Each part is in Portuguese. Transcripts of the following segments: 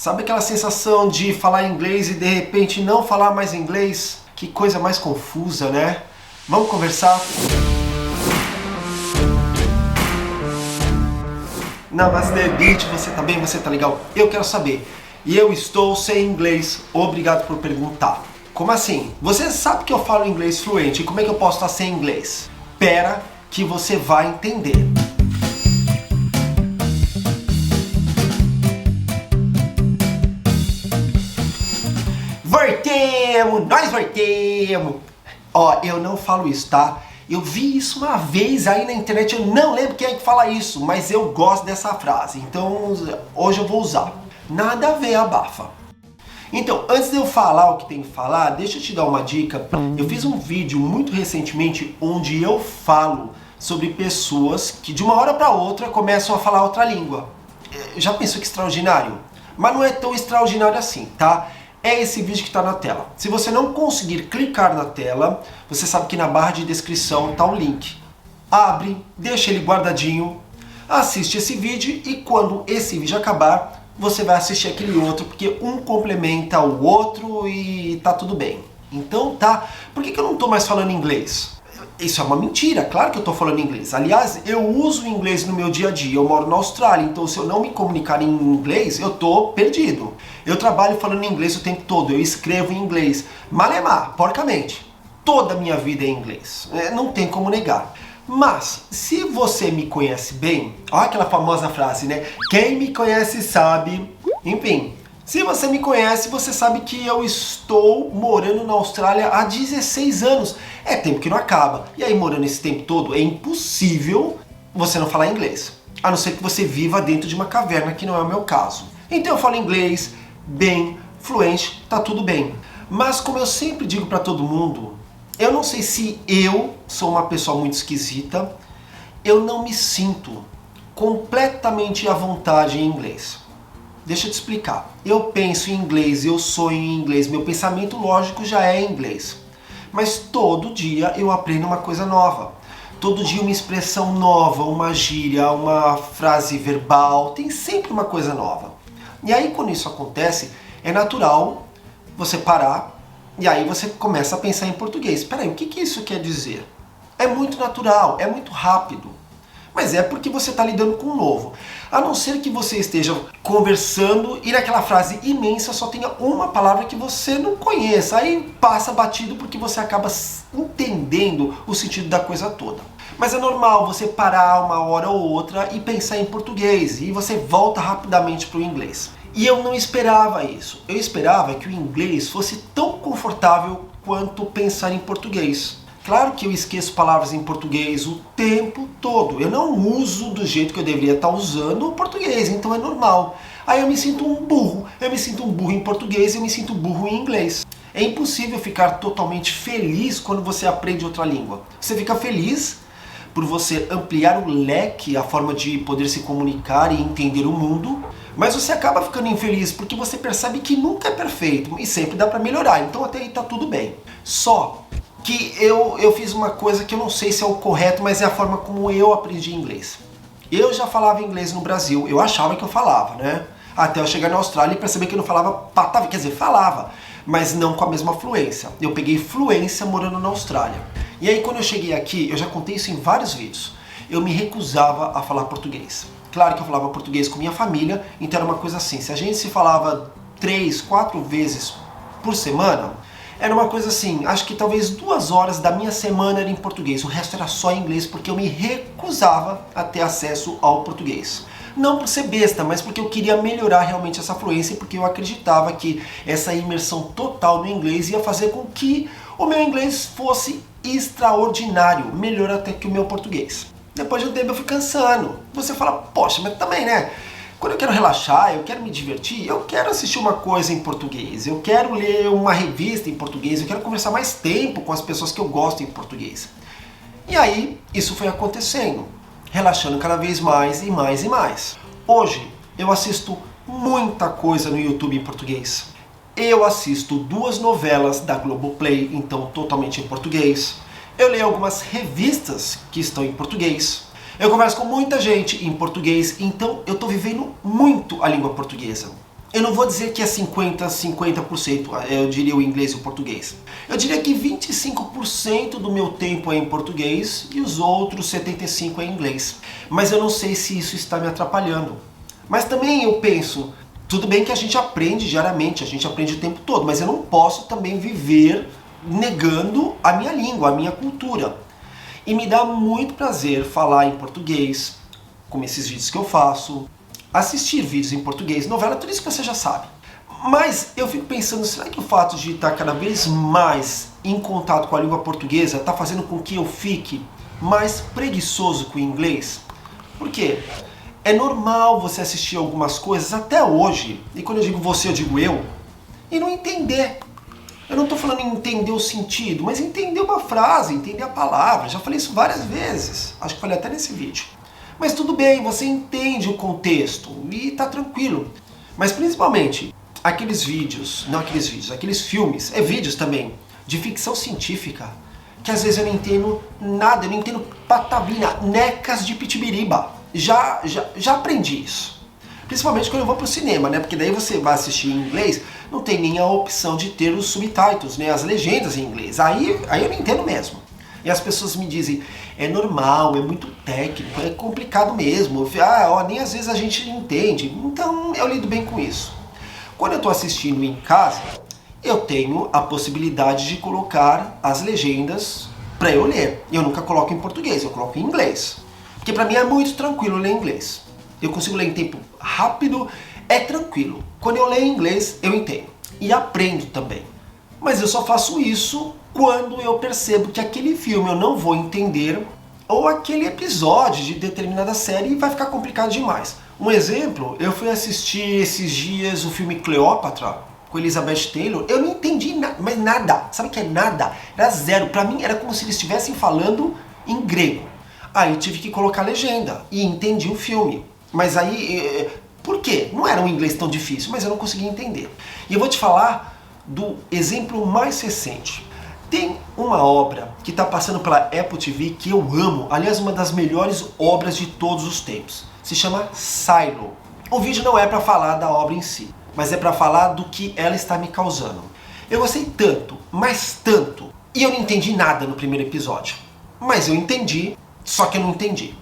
Sabe aquela sensação de falar inglês e de repente não falar mais inglês? Que coisa mais confusa, né? Vamos conversar? Namastê, Beat, você tá bem? Você tá legal? Eu quero saber. E eu estou sem inglês. Obrigado por perguntar. Como assim? Você sabe que eu falo inglês fluente. E como é que eu posso estar sem inglês? Pera que você vai entender. Nós voltemos! Ó, eu não falo isso, tá? Eu vi isso uma vez aí na internet, eu não lembro quem é que fala isso, mas eu gosto dessa frase, então hoje eu vou usar. Nada a ver, abafa. Então, antes de eu falar o que tem que falar, deixa eu te dar uma dica. Eu fiz um vídeo muito recentemente onde eu falo sobre pessoas que de uma hora para outra começam a falar outra língua. Já pensou que extraordinário? Mas não é tão extraordinário assim, tá? É esse vídeo que está na tela. Se você não conseguir clicar na tela, você sabe que na barra de descrição está o link. Abre, deixa ele guardadinho, assiste esse vídeo e quando esse vídeo acabar, você vai assistir aquele outro, porque um complementa o outro e tá tudo bem. Então tá, por que eu não estou mais falando inglês? Isso é uma mentira, claro que eu estou falando inglês. Aliás, eu uso inglês no meu dia a dia, eu moro na Austrália, então se eu não me comunicar em inglês, eu estou perdido. Eu trabalho falando inglês o tempo todo, eu escrevo em inglês, malemar, porcamente. Toda a minha vida é em inglês, não tem como negar. Mas, se você me conhece bem, olha aquela famosa frase, né? Quem me conhece sabe, enfim. Se você me conhece, você sabe que eu estou morando na Austrália há 16 anos. É tempo que não acaba. E aí, morando esse tempo todo, é impossível você não falar inglês. A não ser que você viva dentro de uma caverna, que não é o meu caso. Então eu falo inglês, bem, fluente, tá tudo bem. Mas como eu sempre digo para todo mundo, eu não sei se eu sou uma pessoa muito esquisita, eu não me sinto completamente à vontade em inglês. Deixa eu te explicar. Eu penso em inglês, eu sonho em inglês, meu pensamento lógico já é em inglês. Mas todo dia eu aprendo uma coisa nova. Todo dia uma expressão nova, uma gíria, uma frase verbal, tem sempre uma coisa nova. E aí quando isso acontece, é natural você parar e aí você começa a pensar em português. Espera aí, o que isso quer dizer? É muito natural, é muito rápido. Mas é porque você está lidando com o novo. A não ser que você esteja conversando e naquela frase imensa só tenha uma palavra que você não conheça. Aí passa batido porque você acaba entendendo o sentido da coisa toda. Mas é normal você parar uma hora ou outra e pensar em português. E você volta rapidamente para o inglês. E eu não esperava isso. Eu esperava que o inglês fosse tão confortável quanto pensar em português. Claro que eu esqueço palavras em português o tempo todo. Eu não uso do jeito que eu deveria estar usando o português, então é normal. Aí eu me sinto um burro. Eu me sinto um burro em português e eu me sinto burro em inglês. É impossível ficar totalmente feliz quando você aprende outra língua. Você fica feliz por você ampliar o leque, a forma de poder se comunicar e entender o mundo, mas você acaba ficando infeliz porque você percebe que nunca é perfeito e sempre dá para melhorar, então até aí tá tudo bem. Só que eu fiz uma coisa que eu não sei se é o correto, mas é a forma como eu aprendi inglês. Eu já falava inglês no Brasil, eu achava que eu falava, né? Até eu chegar na Austrália e perceber que eu não falava patavia, quer dizer, falava, mas não com a mesma fluência. Eu peguei fluência morando na Austrália. E aí quando eu cheguei aqui, eu já contei isso em vários vídeos, eu me recusava a falar português. Claro que eu falava português com minha família, então era uma coisa assim, se a gente se falava 3, 4 vezes por semana, era uma coisa assim, acho que talvez 2 horas da minha semana era em português, o resto era só em inglês, porque eu me recusava a ter acesso ao português. Não por ser besta, mas porque eu queria melhorar realmente essa fluência, porque eu acreditava que essa imersão total no inglês ia fazer com que o meu inglês fosse extraordinário, melhor até que o meu português. Depois de um tempo eu fui cansando. Você fala, poxa, mas também, né? Quando eu quero relaxar, eu quero me divertir, eu quero assistir uma coisa em português, eu quero ler uma revista em português, eu quero conversar mais tempo com as pessoas que eu gosto em português. E aí, isso foi acontecendo, relaxando cada vez mais e mais e mais. Hoje, eu assisto muita coisa no YouTube em português. Eu assisto 2 novelas da Globoplay, então totalmente em português. Eu leio algumas revistas que estão em português. Eu converso com muita gente em português, então eu estou vivendo muito a língua portuguesa. Eu não vou dizer que é 50%, eu diria o inglês e o português. Eu diria que 25% do meu tempo é em português e os outros 75% é em inglês. Mas eu não sei se isso está me atrapalhando. Mas também eu penso, tudo bem que a gente aprende diariamente, a gente aprende o tempo todo, mas eu não posso também viver negando a minha língua, a minha cultura. E me dá muito prazer falar em português, como esses vídeos que eu faço, assistir vídeos em português, novela, tudo isso que você já sabe. Mas eu fico pensando, será que o fato de estar cada vez mais em contato com a língua portuguesa está fazendo com que eu fique mais preguiçoso com o inglês? Por quê? É normal você assistir algumas coisas até hoje, e quando eu digo você, eu digo eu, e não entender. Eu não estou falando em entender o sentido, mas entender uma frase, entender a palavra. Já falei isso várias vezes, acho que falei até nesse vídeo. Mas tudo bem, você entende o contexto e tá tranquilo. Mas principalmente, aqueles filmes, vídeos também, de ficção científica, que às vezes eu não entendo nada, eu não entendo patavina, necas de pitibiriba. Já aprendi isso. Principalmente quando eu vou pro cinema, né? Porque daí você vai assistir em inglês, não tem nem a opção de ter os subtitles, né? As legendas em inglês. Aí eu não entendo mesmo. E as pessoas me dizem, é normal, é muito técnico, é complicado mesmo. Nem às vezes a gente entende. Então eu lido bem com isso. Quando eu estou assistindo em casa, eu tenho a possibilidade de colocar as legendas para eu ler. Eu nunca coloco em português, eu coloco em inglês. Porque para mim é muito tranquilo ler em inglês. Eu consigo ler em tempo rápido, é tranquilo. Quando eu leio em inglês, eu entendo. E aprendo também. Mas eu só faço isso quando eu percebo que aquele filme eu não vou entender ou aquele episódio de determinada série vai ficar complicado demais. Um exemplo, eu fui assistir esses dias o filme Cleópatra com Elizabeth Taylor, eu não entendi mas nada. Sabe o que é nada? Era zero. Pra mim era como se eles estivessem falando em grego. Aí eu tive que colocar legenda e entendi o filme. Mas aí, por quê? Não era um inglês tão difícil, mas eu não conseguia entender. E eu vou te falar do exemplo mais recente. Tem uma obra que está passando pela Apple TV que eu amo, aliás, uma das melhores obras de todos os tempos. Se chama Silo. O vídeo não é para falar da obra em si, mas é para falar do que ela está me causando. Eu gostei tanto, mas tanto, e eu não entendi nada no primeiro episódio. Mas eu entendi, só que eu não entendi.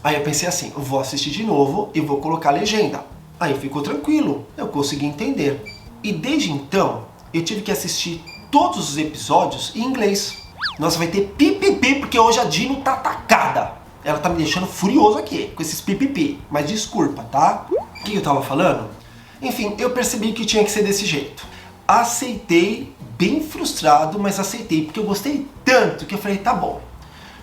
Aí eu pensei assim, eu vou assistir de novo e vou colocar a legenda. Aí ficou tranquilo, eu consegui entender. E desde então, eu tive que assistir todos os episódios em inglês. Nossa, vai ter pipipi, porque hoje a Dino tá atacada. Ela tá me deixando furioso aqui, com esses pipipi. Mas desculpa, tá? O que eu tava falando? Enfim, eu percebi que tinha que ser desse jeito. Aceitei, bem frustrado, mas aceitei, porque eu gostei tanto que eu falei, tá bom.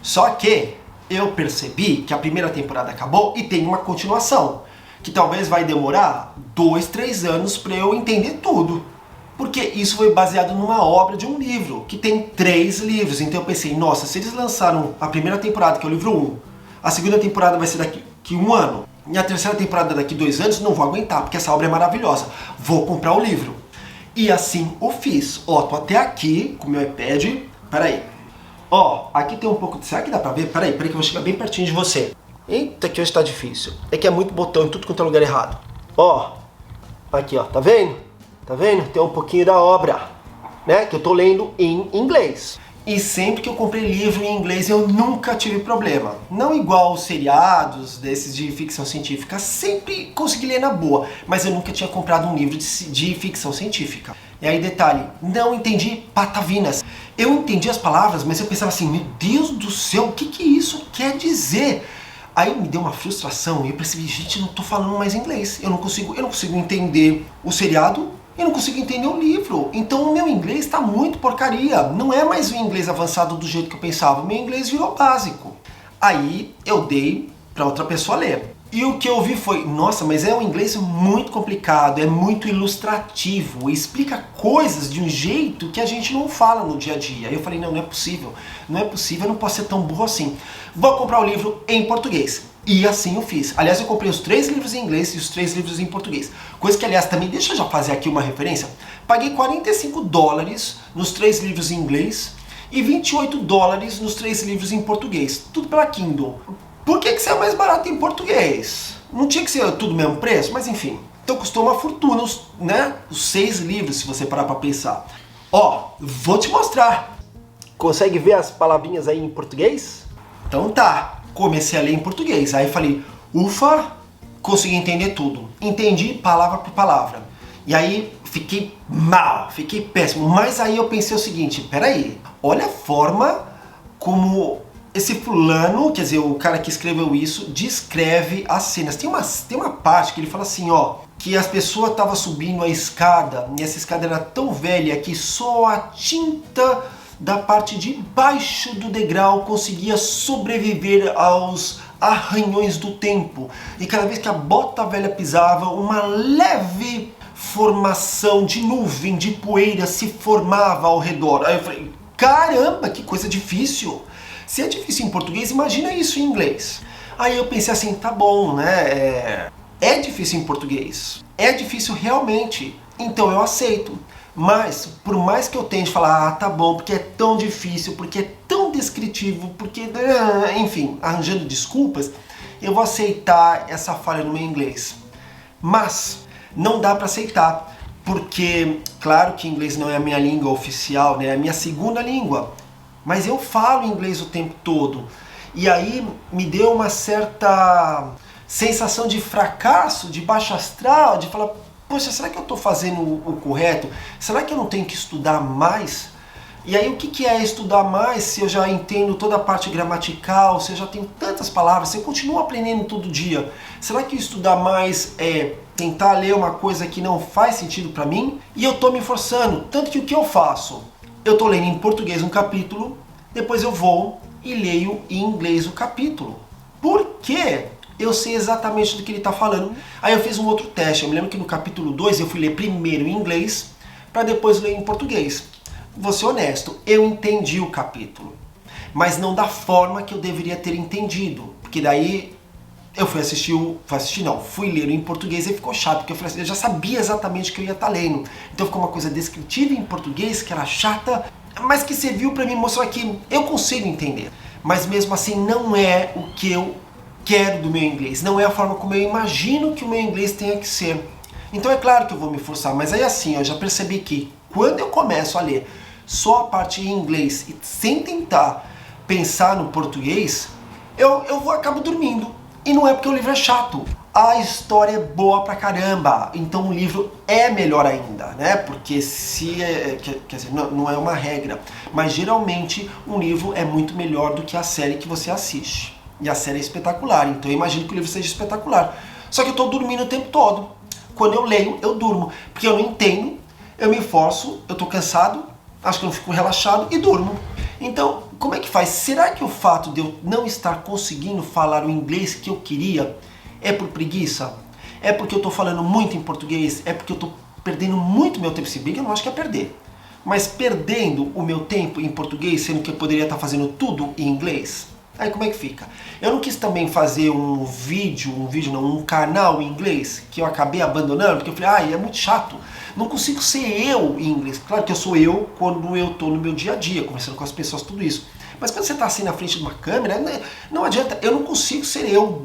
Só que eu percebi que a primeira temporada acabou e tem uma continuação. Que talvez vai demorar 2, 3 anos pra eu entender tudo. Porque isso foi baseado numa obra de um livro, que tem 3 livros. Então eu pensei, nossa, se eles lançaram a primeira temporada, que é o livro 1, a segunda temporada vai ser daqui 1 ano, e a terceira temporada daqui 2 anos, não vou aguentar, porque essa obra é maravilhosa. Vou comprar o livro. E assim o fiz. Ó, tô até aqui com o meu iPad. Peraí. Ó, aqui tem um pouco de... Será que dá pra ver? Peraí que eu vou chegar bem pertinho de você. Eita, que hoje tá difícil. É que é muito botão em tudo quanto é lugar errado. Ó, aqui ó, tá vendo? Tá vendo? Tem um pouquinho da obra, né? Que eu tô lendo em inglês. E sempre que eu comprei livro em inglês eu nunca tive problema. Não igual os seriados desses de ficção científica. Sempre consegui ler na boa. Mas eu nunca tinha comprado um livro de ficção científica. E aí detalhe, não entendi patavinas. Eu entendi as palavras, mas eu pensava assim, meu Deus do céu, o que isso quer dizer? Aí me deu uma frustração e eu percebi, gente, não tô falando mais inglês. Eu não consigo entender o seriado. Eu não consigo entender o livro. Então o meu inglês está muito porcaria. Não é mais o inglês avançado do jeito que eu pensava. O meu inglês virou básico. Aí eu dei para outra pessoa ler. E o que eu vi foi, nossa, mas é um inglês muito complicado, é muito ilustrativo, explica coisas de um jeito que a gente não fala no dia a dia. Aí eu falei, não é possível, eu não posso ser tão burro assim. Vou comprar o livro em português. E assim eu fiz. Aliás, eu comprei os 3 livros em inglês e os 3 livros em português. Coisa que, aliás, também, deixa eu já fazer aqui uma referência. Paguei $45 nos 3 livros em inglês e $28 nos 3 livros em português. Tudo pela Kindle. Por que isso é mais barato em português? Não tinha que ser tudo o mesmo preço? Mas enfim. Então custou uma fortuna, né? Os 6 livros, se você parar para pensar. Ó, vou te mostrar. Consegue ver as palavrinhas aí em português? Então tá, comecei a ler em português. Aí falei, ufa, consegui entender tudo. Entendi palavra por palavra. E aí fiquei mal, fiquei péssimo. Mas aí eu pensei o seguinte, peraí, olha a forma como esse fulano, quer dizer, o cara que escreveu isso, descreve as cenas. Tem uma parte que ele fala assim, ó, que as pessoas estavam subindo a escada, e essa escada era tão velha que só a tinta da parte de baixo do degrau conseguia sobreviver aos arranhões do tempo. E cada vez que a bota velha pisava, uma leve formação de nuvem, de poeira se formava ao redor. Aí eu falei, caramba, que coisa difícil. Se é difícil em português, imagina isso em inglês. Aí eu pensei assim, tá bom, né? É difícil em português. É difícil realmente. Então eu aceito. Mas, por mais que eu tente falar, tá bom, porque é tão difícil, porque é tão descritivo, porque... enfim, arranjando desculpas, eu vou aceitar essa falha no meu inglês. Mas não dá para aceitar, porque, claro que inglês não é a minha língua oficial, né? É a minha segunda língua. Mas eu falo inglês o tempo todo. E aí me deu uma certa sensação de fracasso, de baixo astral, de falar... Poxa, será que eu estou fazendo o correto? Será que eu não tenho que estudar mais? E aí o que é estudar mais se eu já entendo toda a parte gramatical, se eu já tenho tantas palavras, se eu continuo aprendendo todo dia? Será que estudar mais é tentar ler uma coisa que não faz sentido para mim? E eu estou me forçando, tanto que o que eu faço? Eu estou lendo em português um capítulo, depois eu vou e leio em inglês o capítulo. Por quê? Eu sei exatamente do que ele está falando. Aí eu fiz um outro teste. Eu me lembro que no capítulo 2 eu fui ler primeiro em inglês, para depois ler em português. Vou ser honesto, eu entendi o capítulo, mas não da forma que eu deveria ter entendido. Porque daí eu fui ler em português e ficou chato, porque eu já sabia exatamente o que eu ia estar lendo. Então ficou uma coisa descritiva em português, que era chata, mas que serviu para me mostrar que eu consigo entender. Mas mesmo assim não é o que eu quero do meu inglês, não é a forma como eu imagino que o meu inglês tenha que ser. Então é claro que eu vou me forçar, mas aí assim, eu já percebi que quando eu começo a ler só a parte em inglês e sem tentar pensar no português, eu acabo dormindo. E não é porque o livro é chato, a história é boa pra caramba, então o livro é melhor ainda, né? Porque quer dizer, não é uma regra, mas geralmente um livro é muito melhor do que a série que você assiste. E a série é espetacular, então eu imagino que o livro seja espetacular. Só que eu estou dormindo o tempo todo. Quando eu leio, eu durmo. Porque eu não entendo, eu me esforço, eu estou cansado, acho que eu não fico relaxado e durmo. Então, como é que faz? Será que o fato de eu não estar conseguindo falar o inglês que eu queria é por preguiça? É porque eu estou falando muito em português? É porque eu estou perdendo muito meu tempo? Se bem que eu não acho que é perder. Mas perdendo o meu tempo em português, sendo que eu poderia estar fazendo tudo em inglês? Aí como é que fica? Eu não quis também fazer um canal em inglês, que eu acabei abandonando, porque eu falei, é muito chato, não consigo ser eu em inglês. Claro que eu sou eu quando eu estou no meu dia a dia, conversando com as pessoas, tudo isso. Mas quando você está assim na frente de uma câmera, não adianta, eu não consigo ser eu.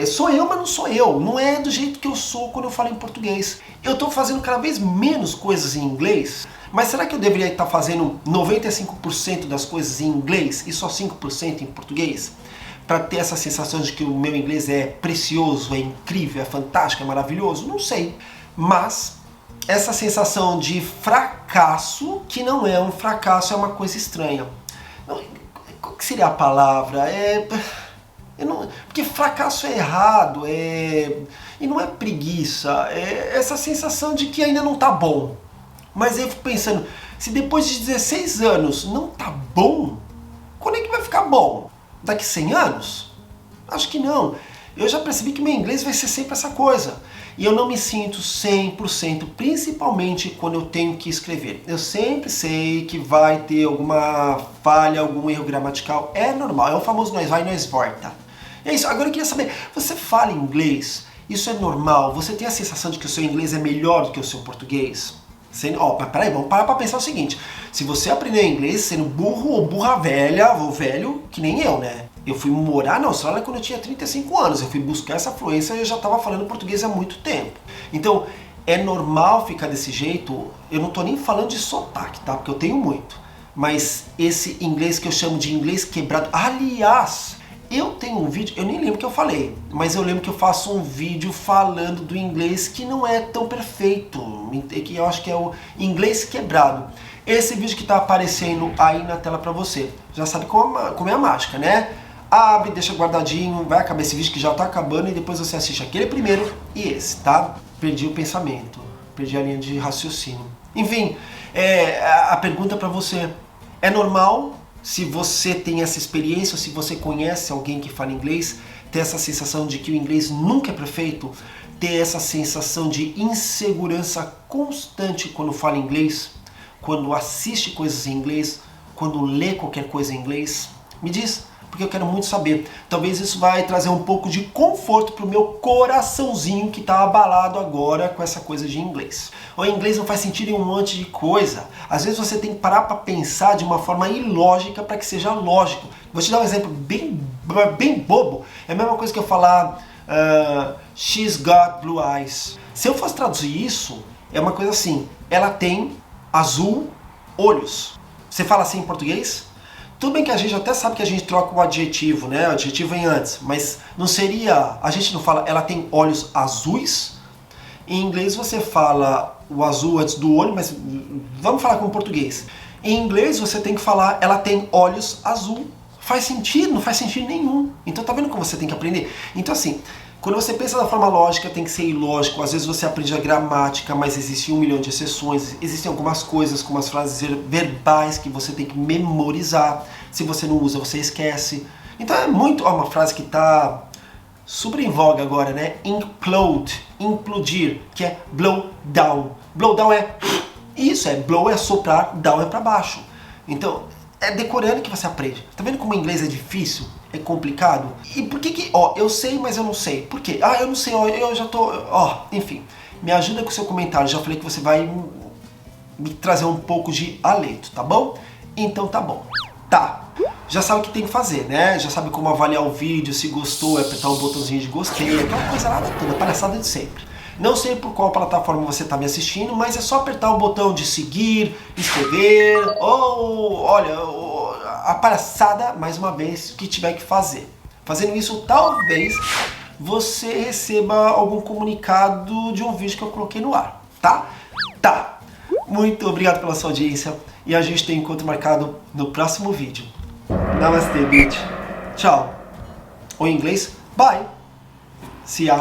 Sou eu, mas não sou eu. Não é do jeito que eu sou quando eu falo em português. Eu estou fazendo cada vez menos coisas em inglês, mas será que eu deveria estar fazendo 95% das coisas em inglês e só 5% em português? Para ter essa sensação de que o meu inglês é precioso, é incrível, é fantástico, é maravilhoso? Não sei. Mas essa sensação de fracasso, que não é um fracasso, é uma coisa estranha. Qual que seria a palavra? Porque fracasso é errado, e não é preguiça, é essa sensação de que ainda não está bom. Mas eu fico pensando, se depois de 16 anos não tá bom, quando é que vai ficar bom? Daqui 100 anos? Acho que não. Eu já percebi que meu inglês vai ser sempre essa coisa. E eu não me sinto 100%, principalmente quando eu tenho que escrever. Eu sempre sei que vai ter alguma falha, algum erro gramatical. É normal, é o famoso nós vai, nós volta. É isso. Agora eu queria saber, você fala inglês? Isso é normal? Você tem a sensação de que o seu inglês é melhor do que o seu português? Mas peraí, vamos parar pra pensar o seguinte. Se você aprender inglês sendo burro ou burra velha, ou velho, que nem eu, né? Eu fui morar na Austrália quando eu tinha 35 anos. Eu fui buscar essa fluência e eu já estava falando português há muito tempo. Então, é normal ficar desse jeito. Eu não estou nem falando de sotaque, tá? Porque eu tenho muito. Mas esse inglês que eu chamo de inglês quebrado... Aliás, eu tenho um vídeo, eu nem lembro o que eu falei, mas eu lembro que eu faço um vídeo falando do inglês que não é tão perfeito, que eu acho que é o inglês quebrado. Esse vídeo que está aparecendo aí na tela para você. Já sabe como é a mágica, né? Abre, deixa guardadinho, vai acabar esse vídeo que já está acabando e depois você assiste aquele primeiro e esse, tá? Perdi o pensamento, perdi a linha de raciocínio. Enfim, a pergunta para você: é normal, se você tem essa experiência, ou se você conhece alguém que fala inglês, ter essa sensação de que o inglês nunca é perfeito, ter essa sensação de insegurança constante quando fala inglês, quando assiste coisas em inglês, quando lê qualquer coisa em inglês? Me diz, porque eu quero muito saber. Talvez isso vai trazer um pouco de conforto para o meu coraçãozinho que está abalado agora com essa coisa de inglês. O inglês não faz sentido em um monte de coisa. Às vezes você tem que parar para pensar de uma forma ilógica para que seja lógico. Vou te dar um exemplo bem bobo. É a mesma coisa que eu falar she's got blue eyes. Se eu fosse traduzir isso, é uma coisa assim: ela tem azul olhos. Você fala assim em português? Tudo bem que a gente até sabe que a gente troca o adjetivo, né? O adjetivo vem antes, mas não seria... A gente não fala ela tem olhos azuis? Em inglês você fala o azul antes do olho, mas vamos falar com o português. Em inglês você tem que falar ela tem olhos azul. Faz sentido? Não faz sentido nenhum. Então tá vendo como você tem que aprender? Então assim, quando você pensa da forma lógica, tem que ser ilógico. Às vezes você aprende a gramática, mas existe 1 milhão de exceções. Existem algumas coisas, como as frases verbais, que você tem que memorizar. Se você não usa, você esquece. Então é muito... Ó, uma frase que está super em voga agora, né? Implode, implodir, que é blow down. Blow down é... Isso, blow é soprar, down é para baixo. Então, é decorando que você aprende. Tá vendo como o inglês é difícil? É complicado? E por que eu sei, mas eu não sei? Por quê? Eu não sei, eu já tô... enfim, me ajuda com o seu comentário. Já falei que você vai me trazer um pouco de alento, tá bom? Então tá bom. Tá. Já sabe o que tem que fazer, né? Já sabe como avaliar o vídeo, se gostou, apertar o botãozinho de gostei, aquela coisa lá toda, palhaçada de sempre. Não sei por qual plataforma você está me assistindo, mas é só apertar o botão de seguir, inscrever, ou, olha, a palhaçada, mais uma vez, que tiver que fazer. Fazendo isso, talvez você receba algum comunicado de um vídeo que eu coloquei no ar, tá? Tá. Muito obrigado pela sua audiência e a gente tem encontro marcado no próximo vídeo. Namaste, bitch. Tchau. Ou em inglês, bye. See ya.